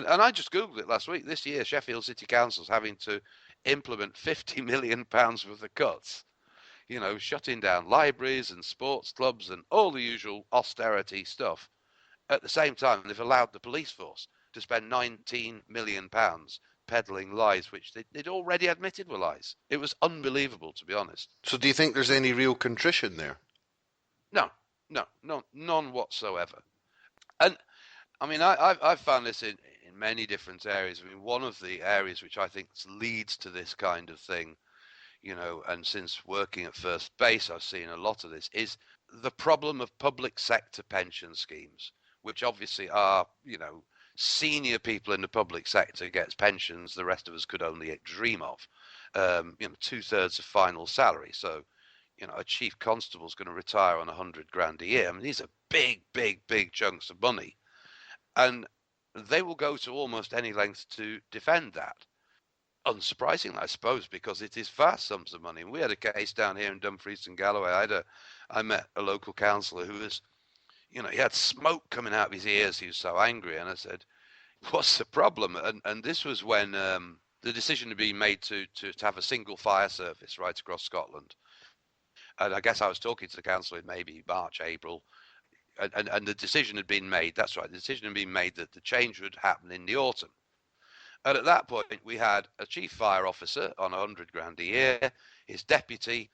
And I just Googled it last week. This year, Sheffield City Council's having to implement £50 million worth of cuts. Shutting down libraries and sports clubs and all the usual austerity stuff. At the same time, they've allowed the police force to spend £19 million peddling lies, which they'd already admitted were lies. It was unbelievable, to be honest. So do you think there's any real contrition there? No, none whatsoever. And I mean, I've found this in many different areas. I mean, one of the areas which I think leads to this kind of thing, and since working at First Base, I've seen a lot of this, is the problem of public sector pension schemes, which obviously are, senior people in the public sector gets pensions the rest of us could only dream of, 2/3 of final salary. So, a chief constable's going to retire on 100 grand a year. I mean, these are big, big, big chunks of money. And they will go to almost any length to defend that. Unsurprisingly, I suppose, because it is vast sums of money. We had a case down here in Dumfries and Galloway. I met a local councillor who was, he had smoke coming out of his ears. He was so angry. And I said, what's the problem? And this was when the decision had been made to have a single fire service right across Scotland. And I guess I was talking to the council in maybe March, April, and the decision had been made. That's right. The decision had been made that the change would happen in the autumn. And at that point, we had a chief fire officer on 100 grand a year, his deputy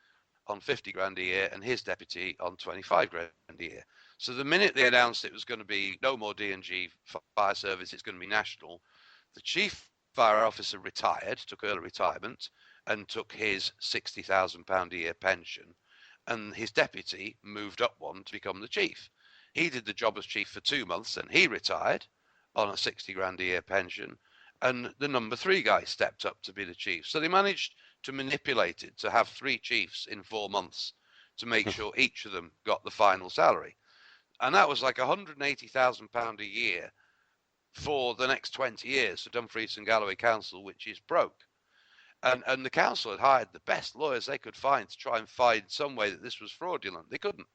on 50 grand a year, and his deputy on 25 grand a year. So the minute they announced it was going to be no more D&G fire service, it's going to be national, the chief fire officer retired, took early retirement, and took his £60,000 a year pension. And his deputy moved up one to become the chief. He did the job as chief for 2 months, and he retired on a 60 grand a year pension. And the number 3 guy stepped up to be the chief. So they managed to manipulate it to have 3 chiefs in 4 months to make sure each of them got the final salary. And that was like £180,000 a year for the next 20 years for Dumfries and Galloway Council, which is broke. And the council had hired the best lawyers they could find to try and find some way that this was fraudulent. They couldn't.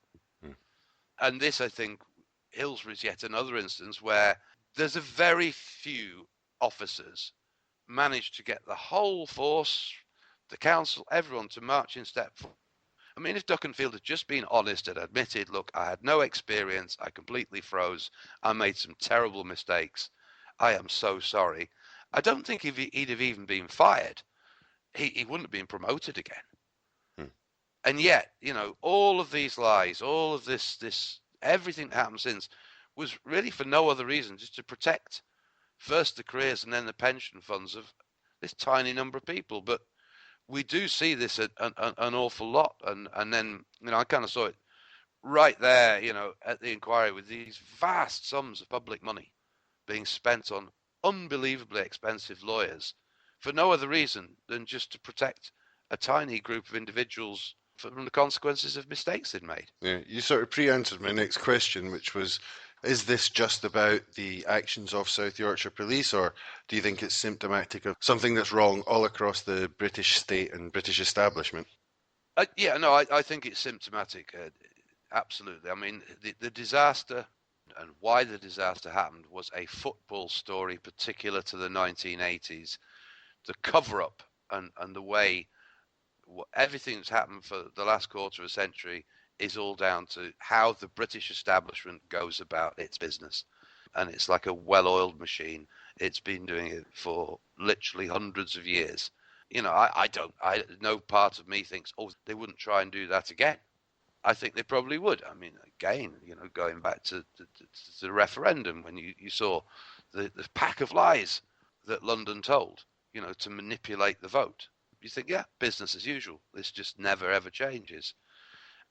And this, I think, Hillsborough is yet another instance where there's a very few officers managed to get the whole force, the council, everyone to march in step. I mean, if Duckenfield had just been honest and admitted, look, I had no experience, I completely froze, I made some terrible mistakes, I am so sorry, I don't think he'd have even been fired. He wouldn't have been promoted again. And yet, all of these lies, all of this, everything that happened since was really for no other reason, just to protect first the careers and then the pension funds of this tiny number of people. But we do see this an awful lot. And then, I kind of saw it right there, at the inquiry with these vast sums of public money being spent on unbelievably expensive lawyers for no other reason than just to protect a tiny group of individuals from the consequences of mistakes they'd made. Yeah, you sort of pre-answered my next question, which was, is this just about the actions of South Yorkshire Police, or do you think it's symptomatic of something that's wrong all across the British state and British establishment? I think it's symptomatic, absolutely. I mean, the disaster and why the disaster happened was a football story particular to the 1980s. The cover-up and the way everything that's happened for the last quarter of a century is all down to how the British establishment goes about its business. And it's like a well-oiled machine. It's been doing it for literally hundreds of years. No part of me thinks, they wouldn't try and do that again. I think they probably would. I mean, again, going back to the referendum, when you saw the pack of lies that London told, to manipulate the vote. You think, yeah, business as usual. This just never, ever changes.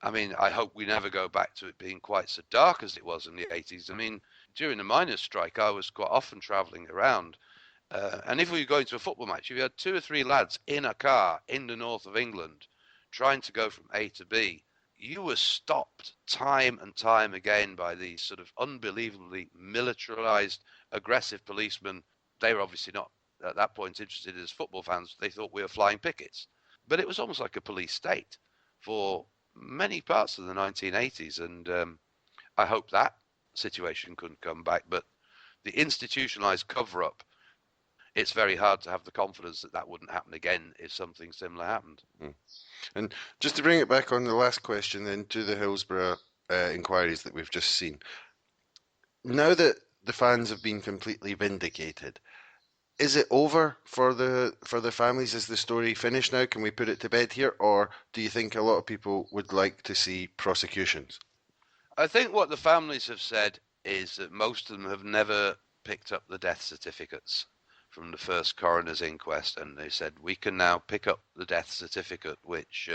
I mean, I hope we never go back to it being quite so dark as it was in the 80s. I mean, during the miners' strike, I was quite often travelling around. And if we were going to a football match, if you had 2 or 3 lads in a car in the north of England trying to go from A to B, you were stopped time and time again by these sort of unbelievably militarized, aggressive policemen. They were obviously not at that point interested as football fans. They thought we were flying pickets. But it was almost like a police state for many parts of the 1980s. And I hope that situation couldn't come back. But the institutionalized cover-up, it's very hard to have the confidence that that wouldn't happen again if something similar happened. Mm. And just to bring it back on the last question then to the Hillsborough inquiries that we've just seen. Now that the fans have been completely vindicated, is it over for the families? Is the story finished now? Can we put it to bed here, or do you think a lot of people would like to see prosecutions? I think what the families have said is that most of them have never picked up the death certificates from the first coroner's inquest, and they said we can now pick up the death certificate, which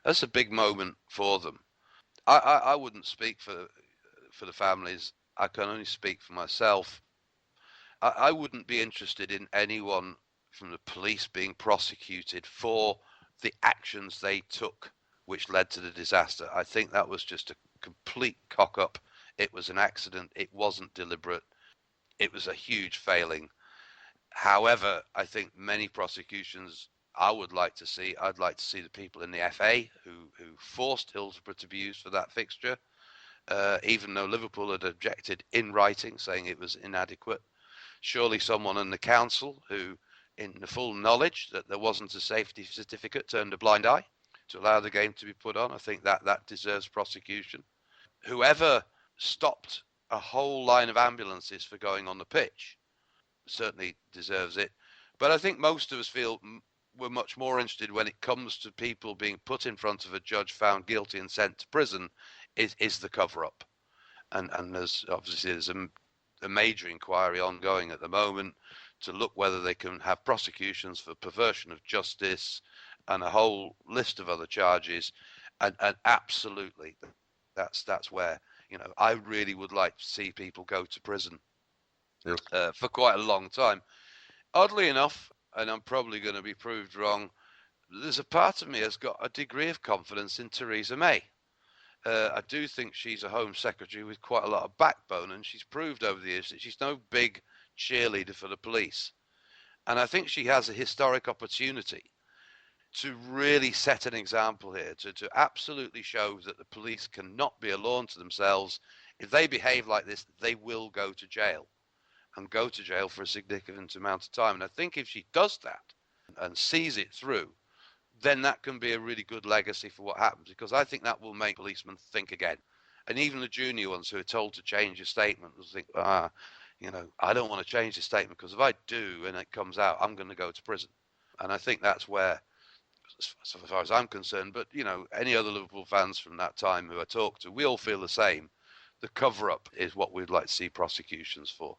that's a big moment for them. I wouldn't speak for the families. I can only speak for myself. I wouldn't be interested in anyone from the police being prosecuted for the actions they took which led to the disaster. I think that was just a complete cock up. It was an accident. It wasn't deliberate. It was a huge failing. However, I think many prosecutions I would like to see, I'd like to see the people in the FA who forced Hillsborough to be used for that fixture, even though Liverpool had objected in writing, saying it was inadequate. Surely someone in the council who, in the full knowledge that there wasn't a safety certificate, turned a blind eye to allow the game to be put on. I think that deserves prosecution. Whoever stopped a whole line of ambulances for going on the pitch certainly deserves it. But I think most of us feel we're much more interested when it comes to people being put in front of a judge, found guilty and sent to prison, is the cover up. And there's obviously a major inquiry ongoing at the moment to look whether they can have prosecutions for perversion of justice and a whole list of other charges. And absolutely, that's where, I really would like to see people go to prison for quite a long time. Oddly enough, and I'm probably going to be proved wrong, there's a part of me has got a degree of confidence in Theresa May. I do think she's a Home Secretary with quite a lot of backbone, and she's proved over the years that she's no big cheerleader for the police. And I think she has a historic opportunity to really set an example here, to absolutely show that the police cannot be a law unto themselves. If they behave like this, they will go to jail and go to jail for a significant amount of time. And I think if she does that and sees it through, then that can be a really good legacy for what happens, because I think that will make policemen think again. And even the junior ones who are told to change a statement will think, I don't want to change the statement because if I do and it comes out, I'm going to go to prison. And I think that's where, as far as I'm concerned, but any other Liverpool fans from that time who I talk to, we all feel the same. The cover up is what we'd like to see prosecutions for.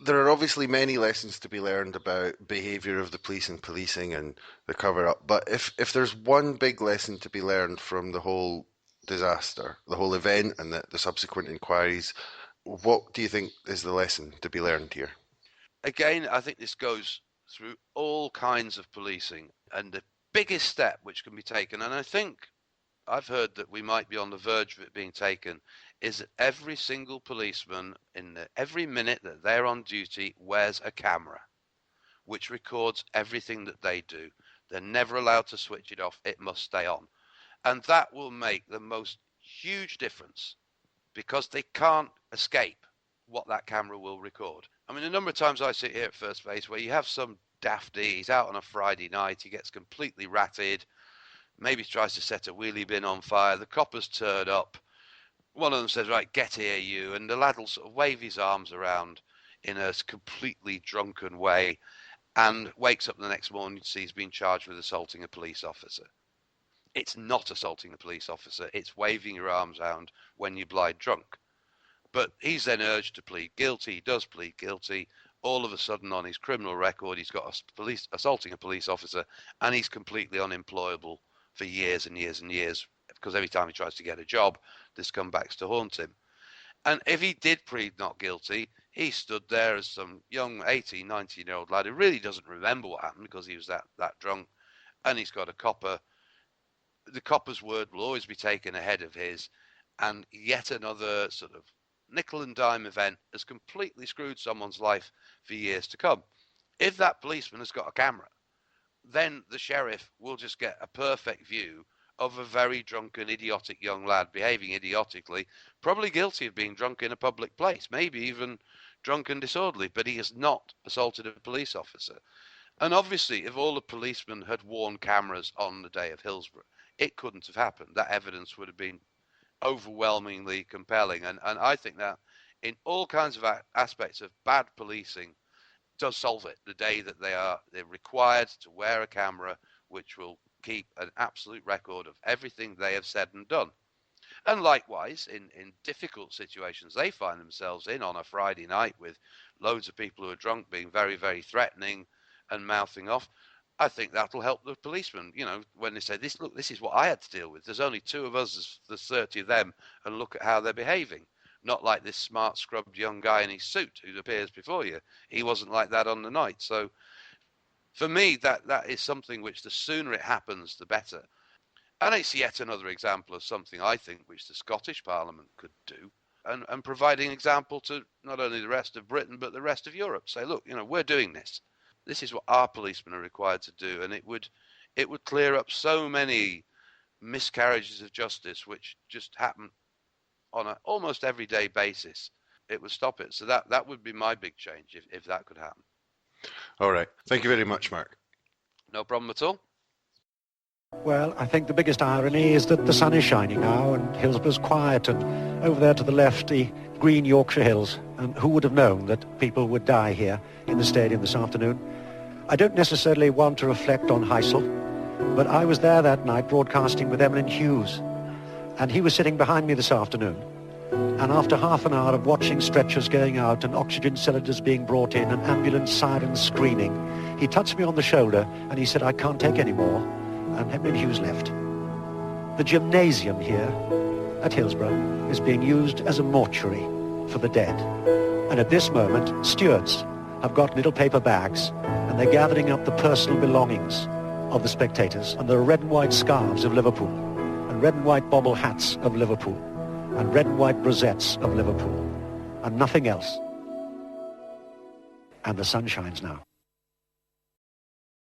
There are obviously many lessons to be learned about behaviour of the police and policing and the cover up. But if there's one big lesson to be learned from the whole disaster, the whole event and the subsequent inquiries, what do you think is the lesson to be learned here? Again, I think this goes through all kinds of policing, and the biggest step which can be taken, and I think I've heard that we might be on the verge of it being taken, is that every single policeman every minute that they're on duty wears a camera which records everything that they do. They're never allowed to switch it off. It must stay on. And that will make the most huge difference, because they can't escape what that camera will record. I mean, a number of times I sit here at First Base where you have some dafty, he's out on a Friday night, he gets completely ratted, maybe tries to set a wheelie bin on fire, the coppers turn up, one of them says, right, get here you, and the lad will sort of wave his arms around in a completely drunken way and wakes up the next morning to see he's been charged with assaulting a police officer. It's not assaulting a police officer, it's waving your arms around when you're blind drunk. But he's then urged to plead guilty. He does plead guilty. All of a sudden, on his criminal record, he's got assaulting a police officer, and he's completely unemployable for years and years and years, because every time he tries to get a job, this comes back to haunt him. And if he did plead not guilty, he stood there as some young 18, 19-year-old lad who really doesn't remember what happened because he was that drunk, and he's got a copper. The copper's word will always be taken ahead of his, and yet another sort of nickel and dime event has completely screwed someone's life for years to come. If that policeman has got a camera, then the sheriff will just get a perfect view of a very drunken, idiotic young lad behaving idiotically, probably guilty of being drunk in a public place, maybe even drunk and disorderly, but he has not assaulted a police officer. And obviously, if all the policemen had worn cameras on the day of Hillsborough, it couldn't have happened. That evidence would have been overwhelmingly compelling. And I think that in all kinds of aspects of bad policing does solve it. The day that they're required to wear a camera, which will keep an absolute record of everything they have said and done. And likewise, in difficult situations they find themselves in on a Friday night with loads of people who are drunk being very, very threatening and mouthing off, I think that'll help the policemen, when they say, this is what I had to deal with. There's only two of us, there's 30 of them, and look at how they're behaving. Not like this smart, scrubbed young guy in his suit who appears before you. He wasn't like that on the night. So for me, that is something which the sooner it happens, the better. And it's yet another example of something I think which the Scottish Parliament could do, and providing an example to not only the rest of Britain, but the rest of Europe. Say, look, we're doing this. This is what our policemen are required to do. And it would clear up so many miscarriages of justice, which just happen on an almost everyday basis. It would stop it. So that would be my big change if that could happen. All right. Thank you very much, Mark. No problem at all. Well, I think the biggest irony is that the sun is shining now and Hillsborough's quiet, and over there to the left, the green Yorkshire Hills. And who would have known that people would die here in the stadium this afternoon? I don't necessarily want to reflect on Heysel, but I was there that night broadcasting with Emlyn Hughes, and he was sitting behind me this afternoon. And after half an hour of watching stretchers going out and oxygen cylinders being brought in and ambulance sirens screaming, he touched me on the shoulder and he said, "I can't take any more." And Emlyn Hughes left. The gymnasium here at Hillsborough is being used as a mortuary for the dead. And at this moment, stewards have got little paper bags and they're gathering up the personal belongings of the spectators. And there are red and white scarves of Liverpool, and red and white bobble hats of Liverpool, and red and white rosettes of Liverpool, and nothing else. And the sun shines now.